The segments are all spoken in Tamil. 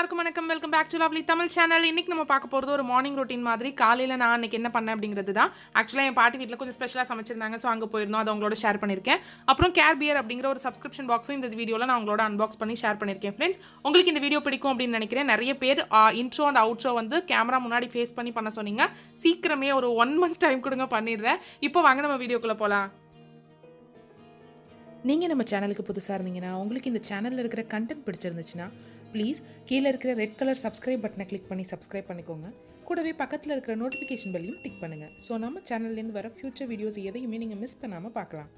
எல்லாருக்கும் வணக்கம். Welcome back to lovely Tamil channel. இன்னைக்கு நம்ம பார்க்க போகிறது ஒரு மார்னிங் ரொட்டீன் மாதிரி. காலையில் நான் அன்றைக்கி என்ன பண்ணேன் அப்படிங்கிறது தான். ஆக்சுவலாக என் பாட்டி வீட்டில் கொஞ்சம் ஸ்பெஷலாக சமைச்சிருந்தாங்க. ஸோ அங்கே போயிருந்தோம், அதை உங்களோட ஷேர் பண்ணியிருக்கேன். அப்புறம் கேர்பியர் அப்படிங்கிற ஒரு சப்ஸ்கிரிப்ஷன் பாக்ஸும் இந்த வீடியோவில் நான் உங்களோட அன்பாக்ஸ் பண்ணி ஷேர் பண்ணியிருக்கேன். ஃப்ரெண்ட்ஸ், உங்களுக்கு இந்த வீடியோ பிடிக்கும் அப்படின்னு நினைக்கிறேன். நிறைய பேர் இன்ட்ரோ அண்ட் அவுட்ரோ வந்து கேமரா முன்னாடி ஃபேஸ் பண்ண சொன்னீங்க. சீக்கிரமே ஒரு 1 month டைம் கொடுங்க, பண்ணிடுறேன். இப்போ வாங்க நம்ம வீடியோக்குள்ளே போகலாம். நீங்கள் நம்ம சேனலுக்கு புதுசாக இருந்தீங்கன்னா, உங்களுக்கு இந்த சேனலில் இருக்கிற கண்டென்ட் பிடிச்சிருந்துச்சுன்னா ப்ளீஸ் கீழே இருக்கிற ரெட் கலர் சப்ஸ்கிரைப் பட்டனை கிளிக் பண்ணி சப்ஸ்கிரைப் பண்ணிக்கோங்க. கூடவே பக்கத்தில் இருக்கிற நோட்டிஃபிகேஷன் பெல்லையும் டிக் பண்ணுங்கள். ஸோ நம்ம சேனல்லேருந்து வர ஃபியூச்சர் வீடியோஸ் எதையுமே நீங்கள் மிஸ் பண்ணாமல் பார்க்கலாம்.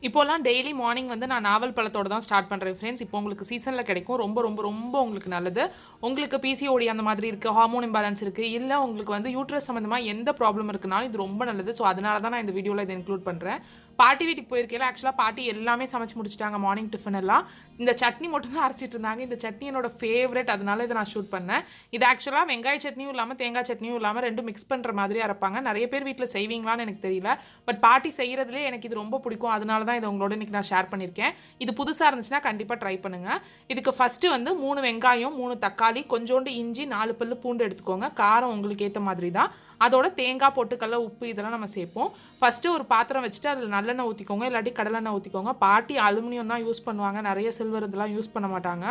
இப்போலாம் டெய்லி மார்னிங் வந்து நான் நாவல் பழத்தோடு தான் ஸ்டார்ட் பண்ணுறேன் ஃப்ரெண்ட்ஸ். இப்போ உங்களுக்கு சீசனில் கிடைக்கும். ரொம்ப ரொம்ப ரொம்ப உங்களுக்கு நல்லது. உங்களுக்கு பிசிஓடி அந்த மாதிரி இருக்குது, ஹார்மோன் இம்பேலன்ஸ் இருக்குது, இல்லை உங்களுக்கு வந்து யூட்ரஸ் சம்மந்தமாக எந்த ப்ராப்ளம் இருக்குனாலும் இது ரொம்ப நல்லது. ஸோ அதனால தான் நான் இந்த வீடியோவில் இதை இன்க்ளூட் பண்ணுறேன். பாட்டி வீட்டுக்கு போயிருக்கேன். ஆக்சுவலாக பாட்டி எல்லாமே சமைச்சு முடிச்சிட்டாங்க. மார்னிங் டிஃபன் எல்லாம் இந்த சட்னி மட்டும் தான் அரைச்சிட்டு இருந்தாங்க. இந்த சட்னி என்னோட ஃபேவரட், அதனால இதை நான் ஷூட் பண்ணேன். இது ஆக்சுவலாக வெங்காய சட்னியும் இல்லாமல் தேங்காய் சட்னியும் இல்லாமல் ரெண்டும் மிக்ஸ் பண்ணுற மாதிரி அரைப்பாங்க. நிறைய பேர் வீட்டில் செய்வீங்களான்னு எனக்கு தெரியல, பட் பாட்டி செய்கிறதுலே எனக்கு இது ரொம்ப பிடிக்கும். அதனால தான் இதை உங்களோட இன்றைக்கி நான் ஷேர் பண்ணியிருக்கேன். இது புதுசாக இருந்துச்சுன்னா கண்டிப்பாக ட்ரை பண்ணுங்கள். இதுக்கு ஃபஸ்ட்டு வந்து 3 வெங்காயம், 3 தக்காளி, கொஞ்சோண்டு இஞ்சி, 4 பல்லு பூண்டு எடுத்துக்கோங்க. காரம் உங்களுக்கு ஏற்ற மாதிரி தான். அதோட தேங்காய், பொட்டுக்கல்ல, உப்பு இதெல்லாம் நம்ம சேர்ப்போம். ஃபஸ்ட்டு ஒரு பாத்திரம் வச்சுட்டு அதில் நல்லெண்ணெய் ஊற்றிக்கோங்க, இல்லாட்டி கடலெண்ணெய் ஊற்றிக்கோங்க. பாட்டி அலுமினியம் தான் யூஸ் பண்ணுவாங்க, நிறைய சில்வர் இதெல்லாம் யூஸ் பண்ண மாட்டாங்க.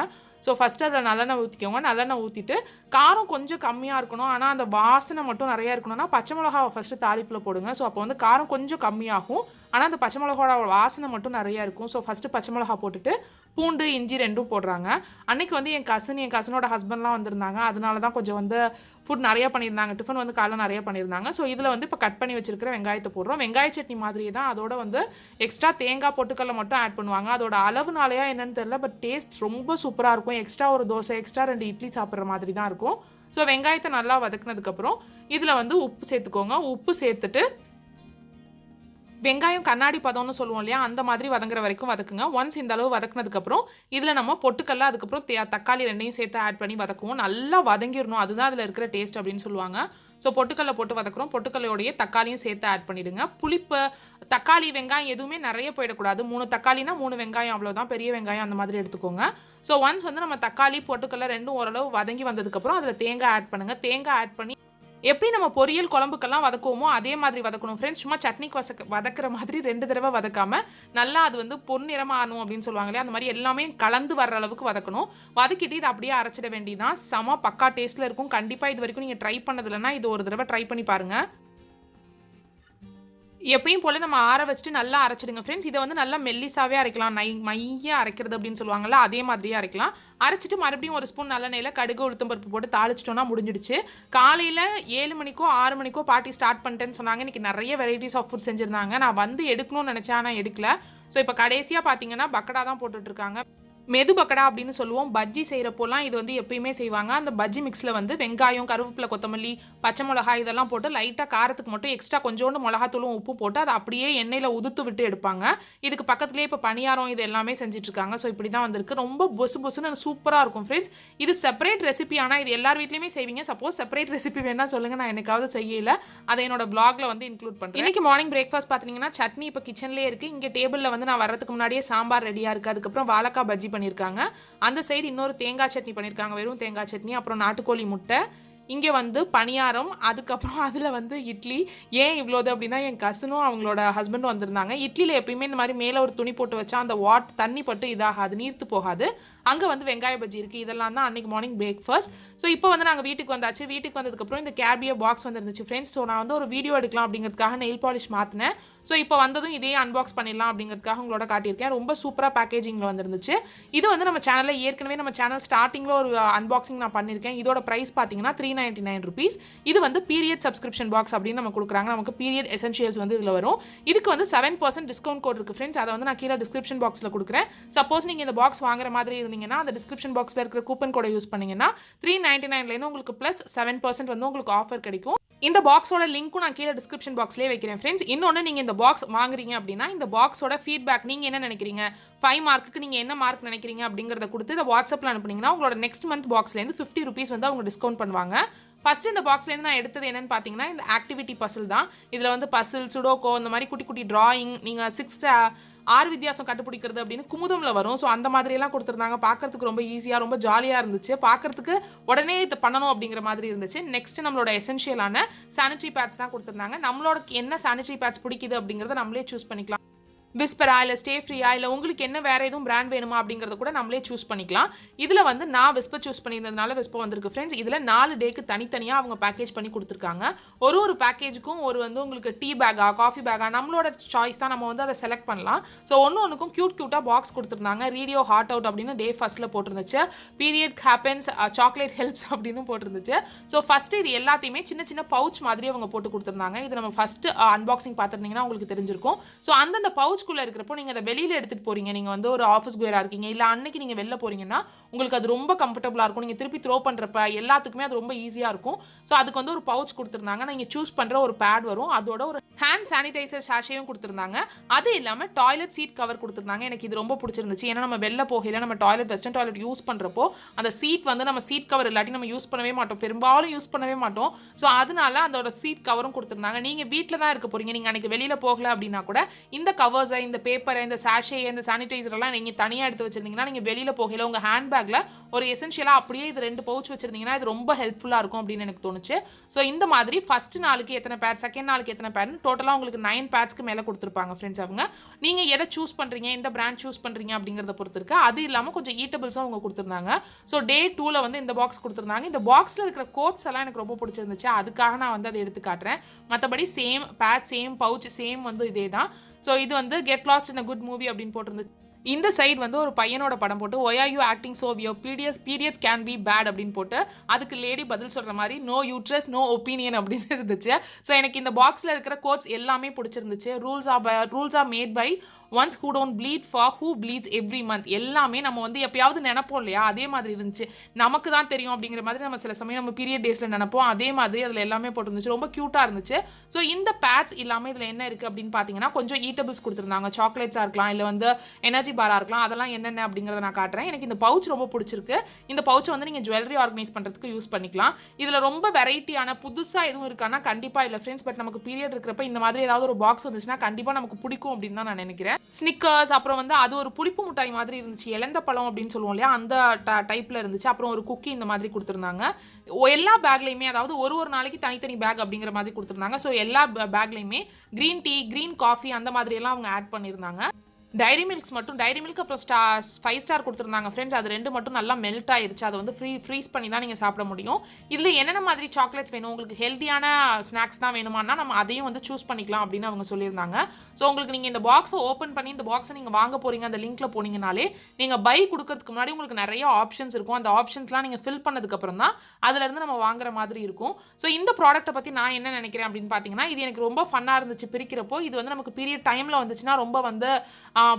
ஸோ ஃபஸ்ட்டு அதில் நல்லெண்ணெய் ஊற்றிக்கோங்க. நல்லெண்ணெய் ஊற்றிட்டு காரம் கொஞ்சம் கம்மியாக இருக்கணும், ஆனால் அந்த வாசனை மட்டும் நிறையா இருக்கணும்னா பச்சை மிளகாவை ஃபஸ்ட்டு தாளிப்பில் போடுங்க. ஸோ அப்போ வந்து காரம் கொஞ்சம் கம்மியாகும், ஆனால் அந்த பச்சை மிளகாவோட வாசனை மட்டும் நிறையா இருக்கும். ஸோ ஃபஸ்ட்டு பச்சை மிளகா போட்டுட்டு பூண்டு, இஞ்சி ரெண்டும் போடுறாங்க. அன்றைக்கி வந்து என் கசினோட ஹஸ்பண்ட்லாம் வந்திருந்தாங்க. அதனால தான் கொஞ்சம் வந்து ஃபுட் நிறையா பண்ணியிருந்தாங்க. டிஃபன் வந்து காலைல நிறையா பண்ணியிருந்தாங்க. ஸோ இதில் வந்து இப்போ கட் பண்ணி வச்சிருக்கிற வெங்காயத்தை போடுறோம். வெங்காய சட்னி மாதிரியே தான், அதோட வந்து எக்ஸ்ட்ரா தேங்காய், பொட்டுக்கல்ல மட்டும் ஆட் பண்ணுவாங்க. அதோட அளவுனாலையா என்னன்னு தெரியல, பட் டேஸ்ட் ரொம்ப சூப்பராக இருக்கும். எக்ஸ்ட்ரா ஒரு தோசை, எக்ஸ்ட்ரா 2 இட்லி சாப்பிட்ற மாதிரி தான் இருக்கும். ஸோ வெங்காயத்தை நல்லா வதக்குனதுக்கப்புறம் இதில் வந்து உப்பு சேர்த்துக்கோங்க. உப்பு சேர்த்துட்டு வெங்காயம் கண்ணாடி பதம்னு சொல்லுவோம் இல்லையா, அந்த மாதிரி வதங்குற வரைக்கும் வதக்குங்க. ஒன்ஸ் இந்த அளவு வதக்குனதுக்கப்புறம் இதில் நம்ம பொட்டுக்கல்ல, அதுக்கப்புறம் தக்காளி ரெண்டையும் சேர்த்து ஆட் பண்ணி வதக்குவோம். நல்லா வதங்கிடணும், அதுதான் அதில் இருக்கிற டேஸ்ட் அப்படின்னு சொல்லுவாங்க. ஸோ பொட்டுக்கல்ல போட்டு வதக்குறோம். பொட்டுக்கல்லையோடைய தக்காளியும் சேர்த்து ஆட் பண்ணிவிடுங்க. புளிப்பு, தக்காளி, வெங்காயம் எதுவுமே நிறைய போயிடக்கூடாது. 3 தக்காளினா 3 வெங்காயம் அவ்வளோதான், பெரிய வெங்காயம் அந்த மாதிரி எடுத்துக்கோங்க. ஸோ ஒன்ஸ் வந்து நம்ம தக்காளி, பொட்டுக்கல்ல ரெண்டும் ஓரளவு வதங்கி வந்ததுக்கப்புறம் அதில் தேங்காய் ஆட் பண்ணுங்கள். தேங்காய் ஆட் பண்ணி எப்படி நம்ம பொரியல் குழம்புக்கெல்லாம் வதக்குவோமோ அதே மாதிரி வதக்கணும் ஃப்ரெண்ட்ஸ். சும்மா சட்னிக்கு வதக்குற மாதிரி 2 தடவை வதக்காமல் நல்லா அது வந்து பொன்னிறமாக ஆகணும் அப்படின்னு சொல்லுவாங்களே, அந்த மாதிரி எல்லாமே கலந்து வர்ற அளவுக்கு வதக்கணும். வதக்கிட்டு இதை அப்படியே அரைச்சிட வேண்டியதான். செம பக்கா டேஸ்ட்டில் இருக்கும். கண்டிப்பாக இது வரைக்கும் நீங்கள் ட்ரை பண்ணதில்லைன்னா இது ஒரு தடவை ட்ரை பண்ணி பாருங்கள். எப்பயும் போல் நம்ம ஆற வச்சுட்டு நல்லா அரைச்சிடுங்க ஃப்ரெண்ட்ஸ். இதை வந்து நல்லா மெல்லிசாவே அரைக்கலாம். மையாக அரைக்கிறது அப்படின்னு சொல்லுவாங்கள்ல, அதே மாதிரியே அரைக்கலாம். அரைச்சிட்டு மறுபடியும் ஒரு ஸ்பூன் நல்லெண்ணெயில் கடுகு, உளுத்தம் பருப்பு போட்டு தாளிச்சிட்டோன்னா முடிஞ்சிடுச்சு. காலையில் 7 மணிக்கோ 6 மணிக்கோ பாட்டி ஸ்டார்ட் பண்ணிட்டேன்னு சொன்னாங்க. இன்றைக்கி நிறைய வெரைட்டிஸ் ஆஃப் ஃபுட் செஞ்சுருந்தாங்க. நான் வந்து எடுக்கணும்னு நினச்சேன், ஆனால் எடுக்கல. ஸோ இப்போ கடைசியாக பார்த்தீங்கன்னா பக்கடா தான் போட்டுட்ருக்காங்க. மெது பக்கடா அப்படின்னு சொல்லுவோம். பஜ்ஜி செய்கிறப்போலாம் இது வந்து எப்பயுமே செய்வாங்க. அந்த பஜ்ஜி மிக்ஸில் வந்து வெங்காயம், கருவேப்பிலை, கொத்தமல்லி, பச்சை மிளகாய் இதெல்லாம் போட்டு லைட்டாக காரத்துக்கு மட்டும் எக்ஸ்ட்ரா கொஞ்சோண்டு மிளகாத்தூளும் உப்பு போட்டு அதை அப்படியே எண்ணெயில் உதுத்து விட்டு எடுப்பாங்க. இதுக்கு பக்கத்துலேயே இப்போ பணியாரம் இது எல்லாமே செஞ்சுட்ருக்காங்க. ஸோ இப்படி தான் வந்திருக்கு. ரொம்ப பொசு பொசுன்னு சூப்பராக இருக்கும் ஃப்ரெண்ட்ஸ். இது செப்பரேட் ரெசிபி, ஆனால் இது எல்லார் வீட்லேயுமே செய்வீங்க. சப்போஸ் செப்பரேட் ரெசிபி வேணால் சொல்லுங்கள், நான் எனக்காவது செய்யலை. அதை என்னோட ப்ளாகில் வந்து இன்க்ளூட் பண்ணுறேன். இன்றைக்கி மார்னிங் பிரேக்ஃபாஸ்ட் பார்த்தீங்கன்னா சட்னி இப்போ கிச்சன்லேயே இருக்குது. இங்கே டேபிளில் வந்து நான் வர்றதுக்கு முன்னாடியே சாம்பார் ரெடியாக இருக்குது. அதுக்கப்புறம் வாழைக்காய் பஜ்ஜி பண்ணியிருக்காங்க. அந்த சைடு இன்னொரு தேங்காய் சட்னி பண்ணியிருக்காங்க, வெறும் தேங்காய் சட்னி. அப்புறம் நாட்டுக்கோழி முட்டை. இங்கே வந்து பணியாரம், அதுக்கப்புறம் அதில் வந்து இட்லி. ஏன் இவ்வளோது அப்படின்னா என் கசனும் அவங்களோட ஹஸ்பண்டும் வந்திருந்தாங்க. இட்லியில் எப்பயுமே இந்த மாதிரி மேலே ஒரு துணி போட்டு வச்சா அந்த தண்ணி பட்டு இதாகாது, நீர்த்து போகாது. அங்கே வந்து வெங்காய பஜ்ஜி இருக்குது. இதெல்லாம் தான் அன்றைக்கி மார்னிங் பிரேக்ஃபாஸ்ட். ஸோ இப்போ வந்து நாங்கள் வீட்டுக்கு வந்தாச்சு. வீட்டுக்கு வந்ததுக்கப்புறம் இந்த கேர்பியர் பாக்ஸ் வந்துருந்துச்சு ஃப்ரெண்ட்ஸ். ஸோ நான் வந்து ஒரு வீடியோ எடுக்கலாம் அப்படிங்கிறதுக்காக நெயில் பாலிஷ் மாற்றினேன். ஸோ இப்போ வந்ததும் இதே அன்பாக்ஸ் பண்ணிடலாம் அப்படிங்கிறதுக்காக உங்களோட காட்டியிருக்கேன். ரொம்ப சூப்பராக பேக்கேஜிங்கில் வந்துருந்துச்சு. இது வந்து நம்ம சேனலில் ஏற்கனவே நம்ம சேனல் ஸ்டார்டிங்கில் ஒரு அன்பாக்சிங் நான் பண்ணியிருக்கேன். இதோட ப்ரைஸ் பார்த்தீங்கன்னா 399 rupees. இது வந்து பீரியட் சப்ஸ்கிரிப்ஷன் பாக்ஸ் அப்படின்னு நம்ம கொடுக்குறாங்க. நமக்கு பீரியட் எசென்ஷியல்ஸ் வந்து இதில் வரும். இதுக்கு வந்து 7% டிஸ்கவுண்ட் கோட் இருக்குது ஃப்ரெண்ட்ஸ். அதை வந்து நான் கீழே டிஸ்கிரிப்ஷன் பாக்ஸில் கொடுக்குறேன். சப்போஸ் நீங்கள் இந்த பாக்ஸ் வாங்குற மாதிரி இருந்தீங்கன்னா அந்த டிஸ்கிரிப்ஷன் பாக்ஸில் இருக்கிற கூப்பன் கோடை யூஸ் பண்ணிங்கன்னா 399லேருந்து உங்களுக்கு ப்ளஸ் 7% வந்து உங்களுக்கு ஆஃபர் கிடைக்கும். இந்த பாக்ஸோட லிங்க்கும் நான் கீழே டிஸ்கிரிப்ஷன் பாக்ஸ்லேயே வைக்கிறேன் ஃப்ரெண்ட்ஸ். இன்னொன்று, நீங்கள் இந்த பாக்ஸ் வாங்குறீங்க அப்படின்னா இந்த பாக்ஸோட ஃபீட்பேக் நீங்கள் என்ன நினைக்கிறீங்க, 5 மார்க்குக்கு நீங்கள் என்ன மார்க் நினைக்கிறீங்க அப்படிங்கிறத கொடுத்து இதை வாட்ஸ்அப்பில் அனுப்புனீங்கன்னா உங்களோட நெக்ஸ்ட் மந்த் பாக்ஸ்லேருந்து 50 rupees வந்து அவங்க டிஸ்கவுண்ட் பண்ணுவாங்க. ஃபஸ்ட்டு இந்த பாக்ஸ்லேருந்து நான் எடுத்தது என்னென்னு பார்த்தீங்கன்னா இந்த ஆக்டிவிட்டி பசில் தான். இதில் வந்து பசில், சுடோக்கோ இந்த மாதிரி குட்டி குட்டி ட்ராயிங், நீங்கள் 6 ஆறு வித்தியாசம் கண்டுபிடிக்கிறது அப்படின்னு குமுதம்ல வரும். ஸோ அந்த மாதிரியெல்லாம் கொடுத்துருந்தாங்க. பார்க்கறதுக்கு ரொம்ப ஈஸியாக ரொம்ப ஜாலியாக இருந்துச்சு. பார்க்கறதுக்கு உடனே இது பண்ணணும் அப்படிங்கிற மாதிரி இருந்துச்சு. நெக்ஸ்ட் நம்மளோட எசென்ஷியலான சானிட்டரி பேட்ஸ் தான் கொடுத்துருந்தாங்க. நம்மளோட என்ன சானிட்டரி பேட்ஸ் பிடிக்குது அப்படிங்கிறத நம்மளே சூஸ் பண்ணிக்கலாம். விஸ்பரா இல்லை ஸ்டே ஃப்ரீயா இல்லை உங்களுக்கு என்ன வேறு எதுவும் பிராண்ட் வேணுமா அப்படிங்கிறத கூட நம்மளே சூஸ் பண்ணிக்கலாம். இதில் வந்து நான் விஸ்பர் சூஸ் பண்ணியிருந்ததுனால விஸ்பர் வந்திருக்கு ஃப்ரெண்ட்ஸ். இதில் 4 டேக்கு தனித்தனியாக அவங்க பேக்கேஜ் பண்ணி கொடுத்துருக்காங்க. ஒரு பேக்கேஜுக்கும் ஒரு வந்து உங்களுக்கு டீ பேக்கா காஃபி பேக்கா நம்மளோட சாய்ஸ் தான், நம்ம வந்து அதை செலக்ட் பண்ணலாம். ஸோ ஒன்றுக்கும் க்யூட்டாக பாக்ஸ் கொடுத்துருந்தாங்க. ரேடியோ ஹார்ட் அவுட் அப்படின்னு டே ஃபர்ஸ்ட்டில் போட்டிருந்துச்சு. பீரியட் ஹேப்பன்ஸ் சாக்லேட் ஹெல்ப்ஸ் அப்படின்னு போட்டிருந்துச்சு. ஸோ ஃபஸ்ட்டு இது எல்லாத்தையுமே சின்ன சின்ன பவுச் மாதிரி அவங்க போட்டு கொடுத்துருந்தாங்க. இது நம்ம ஃபஸ்ட்டு அன்பாக்சிங் பார்த்துருந்தீங்கன்னா உங்களுக்கு தெரிஞ்சிருக்கும். ஸோ அந்தந்த பவுச் இருக்கிறப்போ நீங்க அதை வெளியில எடுத்துட்டு போறீங்க, நீங்க வந்து ஒரு ஆஃபீஸ் கோயரா இருக்கீங்க இல்ல அன்னைக்கு நீங்க வெளில போறீங்கன்னா உங்களுக்கு அது ரொம்ப கம்ஃபர்டபுளா இருக்கும். நீங்க திருப்பி த்ரோ பண்றப்ப எல்லாத்துக்குமே அது ரொம்ப ஈஸியா இருக்கும். ஸோ அதுக்கு வந்து ஒரு பவுச் கொடுத்துருந்தாங்க. நீங்க சூஸ் பண்ற ஒரு பேட் வரும், அதோட ஒரு ஹேண்ட் சானிடைசர் ஷாஷேயும் கொடுத்துருந்தாங்க. அது இல்லாம டாய்லெட் சீட் கவர் கொடுத்துருந்தாங்க. எனக்கு இது ரொம்ப பிடிச்சிருந்துச்சு. ஏன்னா நம்ம வெளில போகல நம்ம டாய்லெட் வெஸ்டர்ன் டாய்லெட் யூஸ் பண்றப்போ அந்த சீட் வந்து நம்ம சீட் கவர் இல்லாட்டி நம்ம யூஸ் பண்ணவே மாட்டோம், பெரும்பாலும் யூஸ் பண்ணவே மாட்டோம். ஸோ அதனால அதோட சீட் கவரும் கொடுத்துருந்தாங்க. நீங்க வீட்டில் தான் இருக்க போறீங்க, நீங்க அன்னைக்கு வெளியில போகல அப்படின்னா கூட இந்த கவர்ஸை இந்த பேப்பரை இந்த சாஷே இந்த சானிடைசர் எல்லாம் நீங்க தனியாக எடுத்து வச்சிருந்தீங்கன்னா நீங்க வெளியில போகல உங்க ஹேண்ட் பேக்ல ஒரு எசென்ஷியலா அப்படியே இது 2 பவுச் வச்சிருந்தீங்கன்னா இது ரொம்ப ஹெல்ப்ஃபுல்லா இருக்கும் அப்படின்னு எனக்கு தோணுச்சு. ஸோ இந்த மாதிரி ஃபர்ஸ்ட் நாளுக்கு எத்தனை பேட், செகண்ட் நாளுக்கு எத்தனை பேட், டோட்டலாக உங்களுக்கு 9 பேட்ஸ்க்கு மேலே கொடுத்துருப்பாங்க ஃப்ரெண்ட்ஸ். அவங்க நீங்க எதை சூஸ் பண்றீங்க, எந்த பிராண்ட் சூஸ் பண்றீங்க அப்படிங்கிறத பொறுத்து இருக்கு. அது இல்லாமல் கொஞ்சம் ஈட்டபிள்ஸும் அவங்க கொடுத்துருந்தாங்க. ஸோ டே 2ல வந்து இந்த பாக்ஸ் கொடுத்துருந்தாங்க. இந்த பாக்ஸ்ல இருக்கிற கோட்ஸ் எல்லாம் எனக்கு ரொம்ப பிடிச்சிருந்துச்சு. அதுக்காக நான் வந்து அதை எடுத்து காட்டுறேன். மற்றபடி same pad, same pouch, same வந்து இதே தான். ஸோ இது வந்து get lost in a good movie அப்படின்னு போட்டிருந்துச்சு. இந்த சைடு வந்து ஒரு பையனோட படம் போட்டு why are you acting so your periods can be bad அப்படின்னு போட்டு அதுக்கு லேடி பதில் சொல்கிற மாதிரி நோ யூட்ரஸ் நோ ஒப்பீனியன் அப்படின்னு இருந்துச்சு. ஸோ எனக்கு இந்த பாக்ஸில் இருக்கிற கோட்ஸ் எல்லாமே பிடிச்சிருந்துச்சு. Rules are made by ones who don't bleed for who bleeds every month. எல்லாமே நம்ம வந்து எப்பயாவது நினைப்போம் இல்லையா, அதே மாதிரி இருந்துச்சு. நமக்கு தான் தெரியும் அப்படிங்கிற மாதிரி நம்ம சில சமயம் நம்ம பீரியட் டேஸில் நினைப்போம். அதே மாதிரி அதில் எல்லாமே போட்டுருந்துச்சு. ரொம்ப க்யூட்டாக இருந்துச்சு. ஸோ இந்த பேட்ஸ் இல்லாமல் இதில் என்ன இருக்குது அப்படின்னு பார்த்தீங்கன்னா கொஞ்சம் ஈட்டபிள்ஸ் கொடுத்துருந்தாங்க. சாக்லேட்ஸாக இருக்கலாம் இல்லை வந்து எனர்ஜி பாராக இருக்கலாம். அதெல்லாம் என்னென்ன அப்படிங்கிறத நான் காட்டுறேன். எனக்கு இந்த பவுச் ரொம்ப பிடிச்சிருக்கு. இந்த பவுச்சை வந்து நீங்கள் ஜுவல்லரி ஆர்கனைஸ் பண்ணுறதுக்கு யூஸ் பண்ணிக்கலாம். இதில் ரொம்ப வெரைட்டியான புதுசாக எதுவும் இருக்கான்னா கண்டிப்பாக இல்லை ஃப்ரெண்ட்ஸ். பட் நமக்கு பீரியட் இருக்கிறப்ப இந்த மாதிரி ஏதாவது ஒரு பாக்ஸ் வந்துச்சுன்னா கண்டிப்பாக நமக்கு பிடிக்கும் அப்படின்னு தான் நான் நினைக்கிறேன். ஸ்னிக்கர்ஸ், அப்புறம் வந்து அது ஒரு புளிப்பு மிட்டாய் மாதிரி இருந்துச்சு, இளந்த பழம் அப்படின்னு சொல்லுவோம் இல்லையா, அந்த டைப்ல இருந்துச்சு. அப்புறம் ஒரு குக்கி இந்த மாதிரி கொடுத்துருந்தாங்க. எல்லா பேக்லையுமே அதாவது ஒரு நாளைக்கு தனித்தனி பேக் அப்படிங்கிற மாதிரி கொடுத்துருந்தாங்க. ஸோ எல்லா பேக்லையுமே கிரீன் டீ, கிரீன் காஃபி அந்த மாதிரி எல்லாம் அவங்க ஆட் பண்ணியிருந்தாங்க. டைரி மில்க்ஸ் மட்டும், டைரி மில்க் அப்புறம் 5 ஸ்டார் கொடுத்துருந்தாங்க ஃப்ரெண்ட்ஸ். அது 2 மட்டும் நல்லா மெல்ட் ஆயிருச்சு. அதை வந்து ஃப்ரீஸ் பண்ணி தான் நீங்கள் சாப்பிட முடியும். இதில் என்னென்ன மாதிரி சாக்லேட்ஸ் வேணும், உங்களுக்கு ஹெல்த்தியான ஸ்நாக்ஸ் தான் வேணுமானா நம்ம அதையும் வந்து சூஸ் பண்ணிக்கலாம் அப்படின்னு அவங்க சொல்லியிருந்தாங்க. ஸோ உங்களுக்கு நீங்கள் இந்த பாக்ஸை ஓப்பன் பண்ணி இந்த பாக்ஸை நீங்கள் வாங்க போகிறீங்க, அந்த லிங்க்ல போனீங்கனாலே நீங்கள் பை கொடுக்கறதுக்கு முன்னாடி உங்களுக்கு நிறைய ஆப்ஷன்ஸ் இருக்கும். அந்த ஆப்ஷன்ஸ்லாம் நீங்கள் ஃபில் பண்ணதுக்கப்புறம் தான் அதுலேருந்து நம்ம வாங்குற மாதிரி இருக்கும். ஸோ இந்த ப்ராடக்ட்டை பற்றி நான் என்ன நினைக்கிறேன் அப்படின்னு பார்த்தீங்கன்னா இது எனக்கு ரொம்ப ஃபன்னாக இருந்துச்சு பிரிக்கிறப்போ. இது வந்து நமக்கு பீரியட் டைமில் வந்துச்சுன்னா ரொம்ப வந்து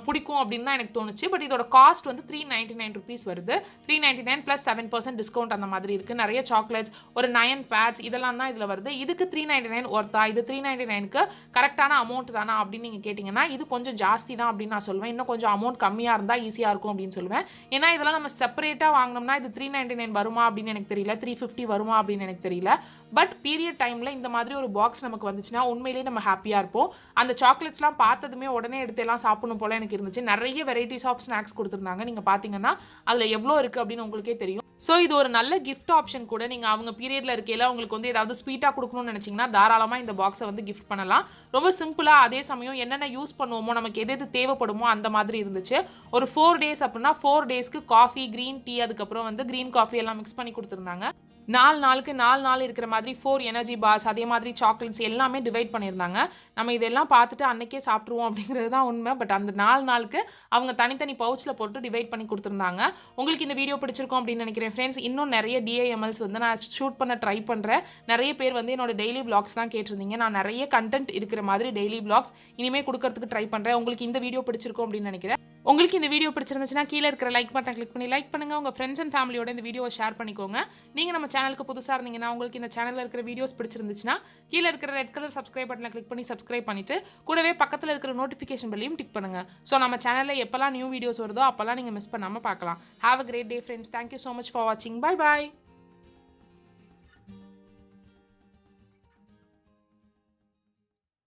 பிடிக்கும் அப்படின்னு தான் எனக்கு தோணுச்சு. பட் இதோட காஸ்ட் வந்து 399 ருபீஸ் வருது. 399 + 7% டிஸ்கவுண்ட் அந்த மாதிரி இருக்குது. நிறைய சாக்லேட்ஸ், ஒரு 9 பேட்ஸ் இதெல்லாம் தான் இதில் வருது. இதுக்கு 399 ஒர்த்தா, இது 399க்கு கரெக்டான அமௌண்ட் தானா அப்படின்னு நீங்கள் கேட்டிங்கன்னா இது கொஞ்சம் ஜாஸ்தி தான் அப்படின்னு நான் சொல்வேன். இன்னும் கொஞ்சம் அமௌண்ட் கம்மியாக இருந்தால் ஈஸியாக இருக்கும் அப்படின்னு சொல்லுவேன். ஏன்னா இதெல்லாம் நம்ம செப்பரேட்டாக வாங்கினோம்னா இது 399 வருமா அப்படின்னு எனக்கு தெரியல, 350 வருமா அப்படின்னு எனக்கு தெரியல. பட் பீரியட் டைமில் இந்த மாதிரி ஒரு பாக்ஸ் நமக்கு வந்துச்சுன்னா உண்மையிலேயே நம்ம ஹாப்பியாக இருப்போம். அந்த சாக்லேட்ஸ்லாம் பார்த்ததுமே உடனே எடுத்து எல்லாம் சாப்பிடணும் போல எனக்கு இருந்துச்சு. நிறைய வெரைட்டிஸ் ஆஃப் ஸ்நாக்ஸ் கொடுத்துருந்தாங்க. நீங்கள் பார்த்தீங்கன்னா அதில் எவ்வளோ இருக்குது அப்படின்னு உங்களுக்கே தெரியும். ஸோ இது ஒரு நல்ல கிஃப்ட் ஆப்ஷன் கூட. நீங்கள் அவங்க பீரியடில் இருக்கையில் உங்களுக்கு வந்து ஏதாவது ஸ்வீட்டாக கொடுக்கணும்னு நினச்சிங்கன்னா தாராளமாக இந்த பாக்ஸை வந்து கிஃப்ட் பண்ணலாம். ரொம்ப சிம்பிளாக, அதே சமயம் என்னென்ன யூஸ் பண்ணுவோமோ நமக்கு எது தேவைப்படுமோ அந்த மாதிரி இருந்துச்சு. ஒரு 4 டேஸ் அப்படின்னா 4 டேஸ்க்கு காஃபி, க்ரீன் டீ, அதுக்கப்புறம் வந்து க்ரீன் காஃபி எல்லாம் மிக்ஸ் பண்ணி கொடுத்துருந்தாங்க. 4 நாளுக்கு 4 நாள் இருக்கிற மாதிரி 4 எனர்ஜி பார்ஸ், அதே மாதிரி சாக்லேட்ஸ் எல்லாமே டிவைட் பண்ணியிருந்தாங்க. நம்ம இதெல்லாம் பார்த்துட்டு அன்னைக்கே சாப்பிட்ருவோம் அப்படிங்கிறது தான் உண்மை. பட் அந்த 4 நாளுக்கு அவங்க தனித்தனி பவுச்சில் போட்டு டிவைட் பண்ணி கொடுத்துருந்தாங்க. உங்களுக்கு இந்த வீடியோ பிடிச்சிருக்கும் அப்படின்னு நினைக்கிறேன் ஃப்ரெண்ட்ஸ். இன்னும் நிறைய DIMLs வந்து நான் ஷூட் பண்ண ட்ரை பண்ணுறேன். நிறைய பேர் வந்து என்னோட டெய்லி விளாக்ஸ் தான் கேட்டிருந்தீங்க. நான் நிறைய கண்டென்ட் இருக்கிற மாதிரி டெய்லி விளாக்ஸ் இனிமேல் கொடுக்கறதுக்கு ட்ரை பண்ணுறேன். உங்களுக்கு இந்த வீடியோ பிடிச்சிருக்கும் அப்படின்னு நினைக்கிறேன். உங்களுக்கு இந்த வீடியோ பிடிச்சிருந்துச்சுன்னா கீழே இருக்கிற லைக் பட்டன் கிளிக் பண்ணி லைக் பண்ணுங்கள். உங்கள் ஃப்ரெண்ட்ஸ் அண்ட் ஃபேமிலியோட இந்த வீடியோவை ஷேர் பண்ணிக்கோங்க. நீங்கள் நம்ம சேனலுக்கு புதுசாக இருந்தீங்கன்னா உங்களுக்கு இந்த சேனலில் இருக்கிற வீடியோஸ் பிடிச்சிருந்துச்சுன்னா கீழே இருக்கிற ரெட் கலர் சப்ஸ்கிரைப் பட்டனை கிளிக் பண்ணி சப்ஸ்கிரைப் பண்ணிட்டு கூடவே பக்கத்தில் இருக்கிற நோட்டிஃபிகேஷன் பெல்லையும் டிக் பண்ணுங்கள். ஸோ நம்ம சேனலில் எப்போல்லாம் நியூ வீடியோஸ் வருதோ அப்போல்லாம் நீங்கள் மிஸ் பண்ணாமல் பார்க்கலாம். Have a great day friends. Thank you so much for வாட்சிங். பை பாய்.